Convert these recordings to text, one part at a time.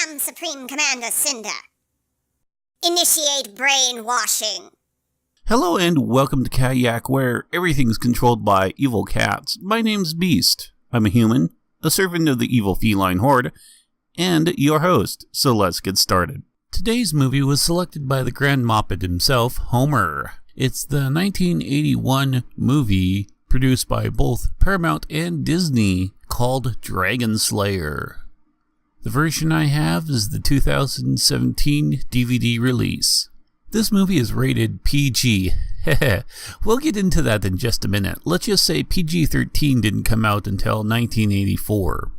am Supreme Commander Cinder. Initiate brainwashing. Hello and welcome to Kayak, where everything's controlled by evil cats. My name's Beast. I'm a human, a servant of the evil feline horde, and your host, so let's get started. Today's movie was selected by the Grand Moppet himself, Homer. It's the 1981 movie produced by both Paramount and Disney called Dragonslayer. The version I have is the 2017 DVD release. This movie is rated PG. We'll get into that in just a minute. Let's just say PG-13 didn't come out until 1984.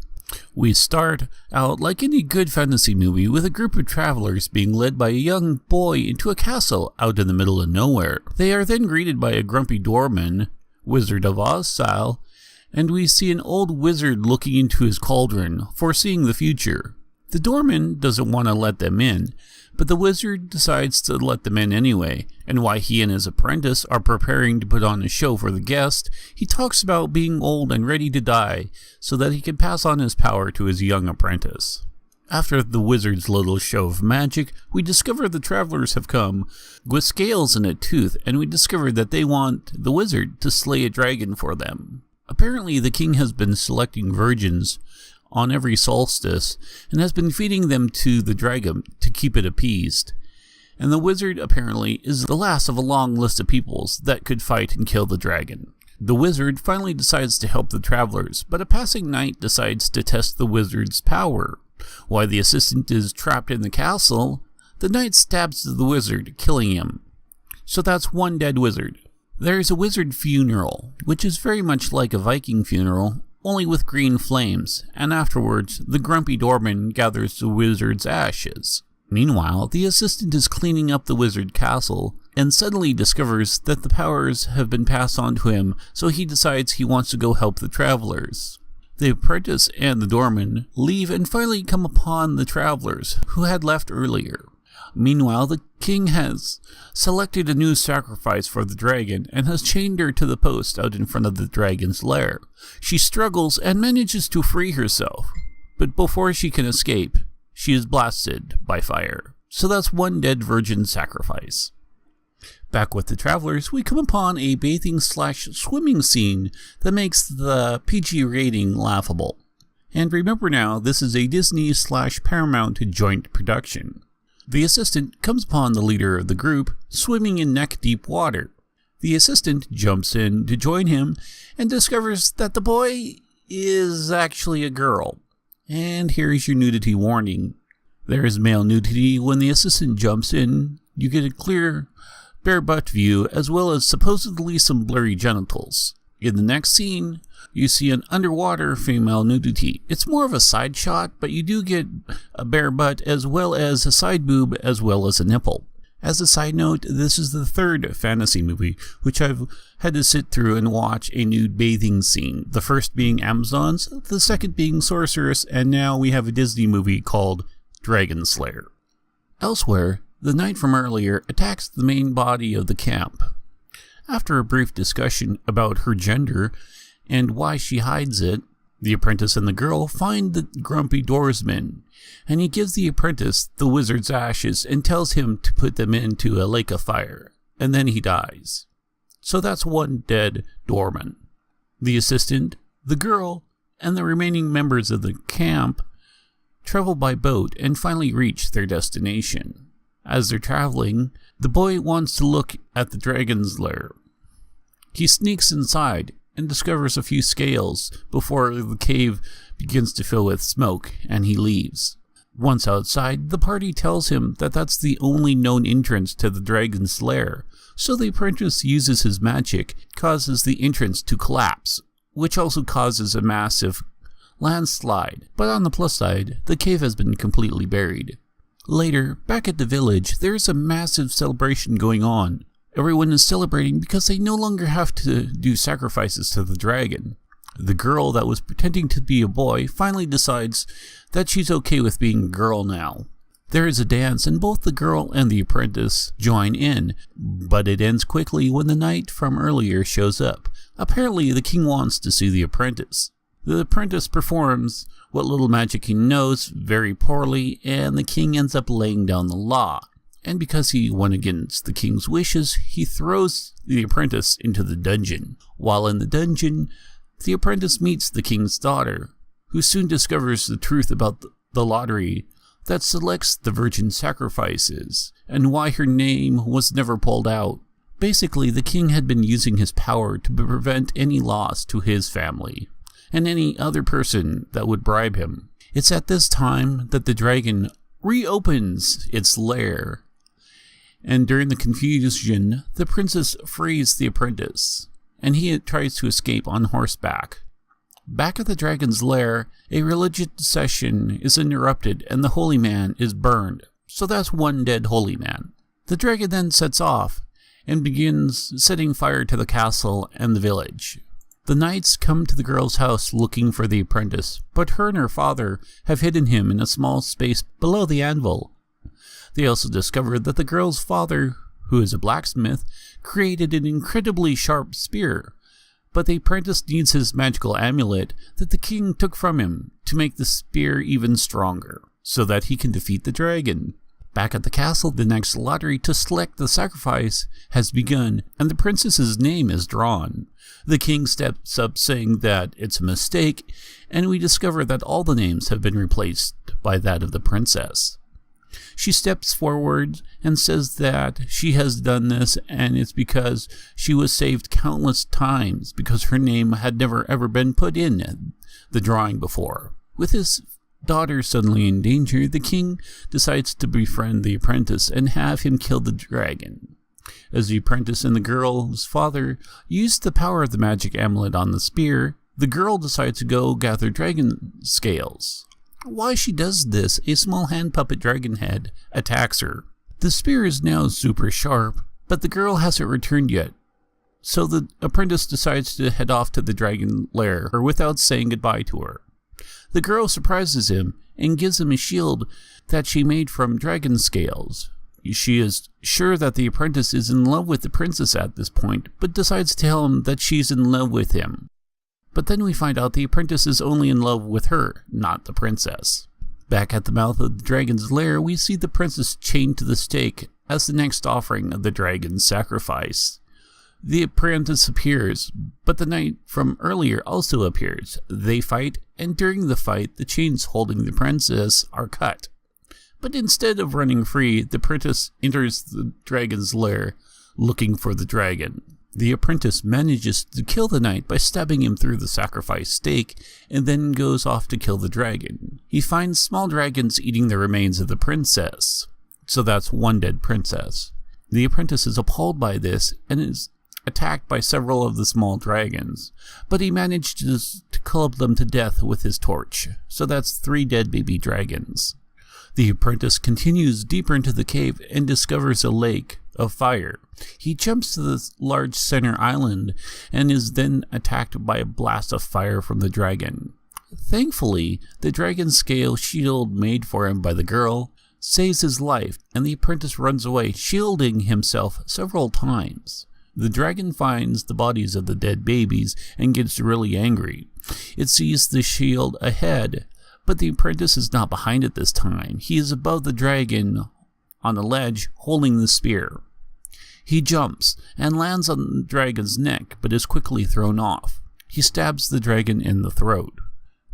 We start out like any good fantasy movie with a group of travelers being led by a young boy into a castle out in the middle of nowhere. They are then greeted by a grumpy doorman, Wizard of Oz style, and we see an old wizard looking into his cauldron, foreseeing the future. The doorman doesn't want to let them in, but the wizard decides to let them in anyway, and while he and his apprentice are preparing to put on a show for the guest, he talks about being old and ready to die so that he can pass on his power to his young apprentice. After the wizard's little show of magic, we discover the travelers have come with scales and a tooth, and we discover that they want the wizard to slay a dragon for them. Apparently, the king has been selecting virgins on every solstice and has been feeding them to the dragon to keep it appeased. And the wizard apparently is the last of a long list of peoples that could fight and kill the dragon. The wizard finally decides to help the travelers, but a passing knight decides to test the wizard's power. While the assistant is trapped in the castle, the knight stabs the wizard, killing him. So that's one dead wizard. There's a wizard funeral, which is very much like a Viking funeral, only with green flames, and afterwards, the grumpy doorman gathers the wizard's ashes. Meanwhile, the assistant is cleaning up the wizard castle, and suddenly discovers that the powers have been passed on to him, so he decides he wants to go help the travelers. The apprentice and the doorman leave and finally come upon the travelers, who had left earlier. Meanwhile, the king has selected a new sacrifice for the dragon and has chained her to the post out in front of the dragon's lair. She struggles and manages to free herself, but before she can escape, she is blasted by fire. So that's one dead virgin sacrifice. Back with the travelers, we come upon a bathing/swimming scene that makes the PG rating laughable. And remember now, this is a Disney/Paramount joint production. The assistant comes upon the leader of the group swimming in neck-deep water. The assistant jumps in to join him and discovers that the boy is actually a girl. And here's your nudity warning. There is male nudity when the assistant jumps in. You get a clear bare butt view as well as supposedly some blurry genitals. In the next scene, you see an underwater female nudity. It's more of a side shot, but you do get a bare butt as well as a side boob as well as a nipple. As a side note, this is the third fantasy movie which I've had to sit through and watch a nude bathing scene. The first being Amazon's, the second being Sorceress, and now we have a Disney movie called Dragonslayer. Elsewhere, the knight from earlier attacks the main body of the camp. After a brief discussion about her gender and why she hides it, the apprentice and the girl find the grumpy doorsman, and he gives the apprentice the wizard's ashes and tells him to put them into a lake of fire, and then he dies. So that's one dead doorman. The assistant, the girl, and the remaining members of the camp travel by boat and finally reach their destination. As they're traveling, the boy wants to look at the dragon's lair. He sneaks inside and discovers a few scales before the cave begins to fill with smoke, and he leaves. Once outside, the party tells him that that's the only known entrance to the dragon's lair, so the apprentice uses his magic, causes the entrance to collapse, which also causes a massive landslide. But on the plus side, the cave has been completely buried. Later, back at the village, there is a massive celebration going on. Everyone is celebrating because they no longer have to do sacrifices to the dragon. The girl that was pretending to be a boy finally decides that she's okay with being a girl now. There is a dance and both the girl and the apprentice join in, but it ends quickly when the knight from earlier shows up. Apparently the king wants to see the apprentice. The apprentice performs what little magic he knows very poorly, and the king ends up laying down the law. And because he went against the king's wishes, he throws the apprentice into the dungeon. While in the dungeon, the apprentice meets the king's daughter, who soon discovers the truth about the lottery that selects the virgin sacrifices, and why her name was never pulled out. Basically, the king had been using his power to prevent any loss to his family, and any other person that would bribe him. It's at this time that the dragon reopens its lair, and during the confusion, the princess frees the apprentice, and he tries to escape on horseback. Back at the dragon's lair, a religious session is interrupted and the holy man is burned, so that's one dead holy man. The dragon then sets off and begins setting fire to the castle and the village. The knights come to the girl's house looking for the apprentice, but her and her father have hidden him in a small space below the anvil. They also discover that the girl's father, who is a blacksmith, created an incredibly sharp spear, but the apprentice needs his magical amulet that the king took from him to make the spear even stronger, so that he can defeat the dragon. Back at the castle, the next lottery to select the sacrifice has begun, and the princess's name is drawn. The king steps up saying that it's a mistake, and we discover that all the names have been replaced by that of the princess. She steps forward and says that she has done this and it's because she was saved countless times because her name had never ever been put in the drawing before. With his daughter suddenly in danger, the king decides to befriend the apprentice and have him kill the dragon. As the apprentice and the girl's father use the power of the magic amulet on the spear, the girl decides to go gather dragon scales. While she does this, a small hand puppet dragon head attacks her. The spear is now super sharp, but the girl hasn't returned yet, so the apprentice decides to head off to the dragon lair without saying goodbye to her. The girl surprises him and gives him a shield that she made from dragon scales. She is sure that the apprentice is in love with the princess at this point, but decides to tell him that she's in love with him. But then we find out the apprentice is only in love with her, not the princess. Back at the mouth of the dragon's lair, we see the princess chained to the stake as the next offering of the dragon's sacrifice. The apprentice appears, but the knight from earlier also appears. They fight, and during the fight, the chains holding the princess are cut. But instead of running free, the princess enters the dragon's lair looking for the dragon. The apprentice manages to kill the knight by stabbing him through the sacrifice stake and then goes off to kill the dragon. He finds small dragons eating the remains of the princess, so that's one dead princess. The apprentice is appalled by this and is attacked by several of the small dragons, but he managed to club them to death with his torch, so that's 3 dead baby dragons. The apprentice continues deeper into the cave and discovers a lake of fire. He jumps to the large center island and is then attacked by a blast of fire from the dragon. Thankfully, the dragon scale shield made for him by the girl saves his life, and the apprentice runs away, shielding himself several times. The dragon finds the bodies of the dead babies and gets really angry. It sees the shield ahead, but the apprentice is not behind it this time. He is above the dragon on a ledge holding the spear. He jumps and lands on the dragon's neck, but is quickly thrown off. He stabs the dragon in the throat.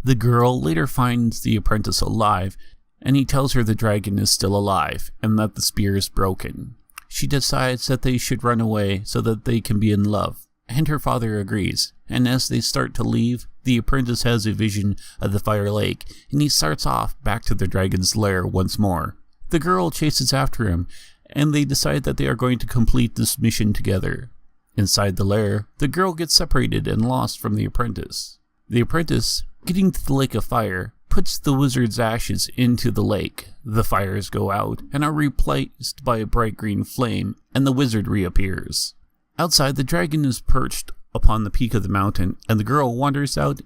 The girl later finds the apprentice alive, and he tells her the dragon is still alive and that the spear is broken. She decides that they should run away so that they can be in love, and her father agrees, and as they start to leave, the apprentice has a vision of the fire lake, and he starts off back to the dragon's lair once more. The girl chases after him, and they decide that they are going to complete this mission together. Inside the lair, the girl gets separated and lost from the apprentice. The apprentice, getting to the lake of fire, puts the wizard's ashes into the lake. The fires go out and are replaced by a bright green flame, and the wizard reappears. Outside, the dragon is perched upon the peak of the mountain, and the girl wanders out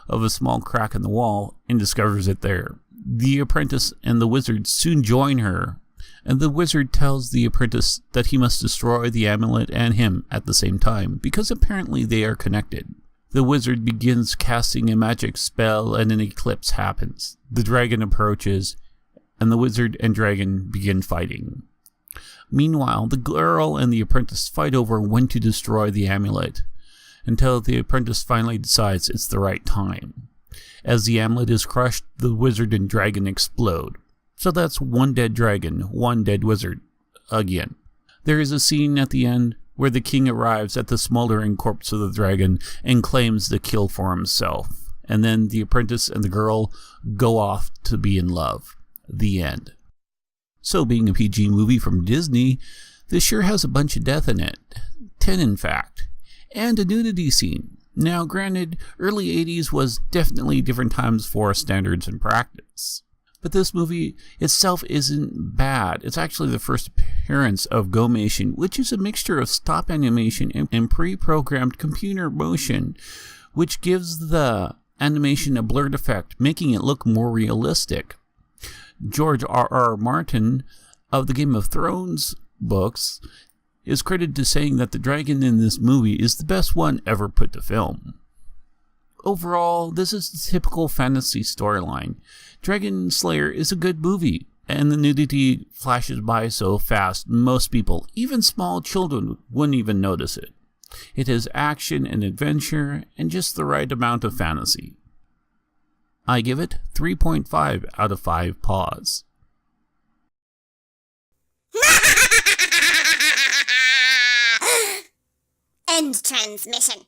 of a small crack in the wall and discovers it there. The apprentice and the wizard soon join her, and the wizard tells the apprentice that he must destroy the amulet and him at the same time, because apparently they are connected. The wizard begins casting a magic spell and an eclipse happens. The dragon approaches, and the wizard and dragon begin fighting. Meanwhile, the girl and the apprentice fight over when to destroy the amulet, until the apprentice finally decides it's the right time. As the amulet is crushed, the wizard and dragon explode. So that's one dead dragon, one dead wizard, again. There is a scene at the end where the king arrives at the smoldering corpse of the dragon and claims the kill for himself. And then the apprentice and the girl go off to be in love. The end. So being a PG movie from Disney, this sure has a bunch of death in it. 10 in fact. And a nudity scene. Now granted, early 80s was definitely different times for standards and practice. But this movie itself isn't bad. It's actually the first appearance of Gomation, which is a mixture of stop animation and pre-programmed computer motion, which gives the animation a blurred effect, making it look more realistic. George R.R. Martin of the Game of Thrones books is credited to saying that the dragon in this movie is the best one ever put to film. Overall, this is the typical fantasy storyline. Dragonslayer is a good movie, and the nudity flashes by so fast most people, even small children, wouldn't even notice it. It has action and adventure, and just the right amount of fantasy. I give it 3.5 out of 5 paws. End transmission.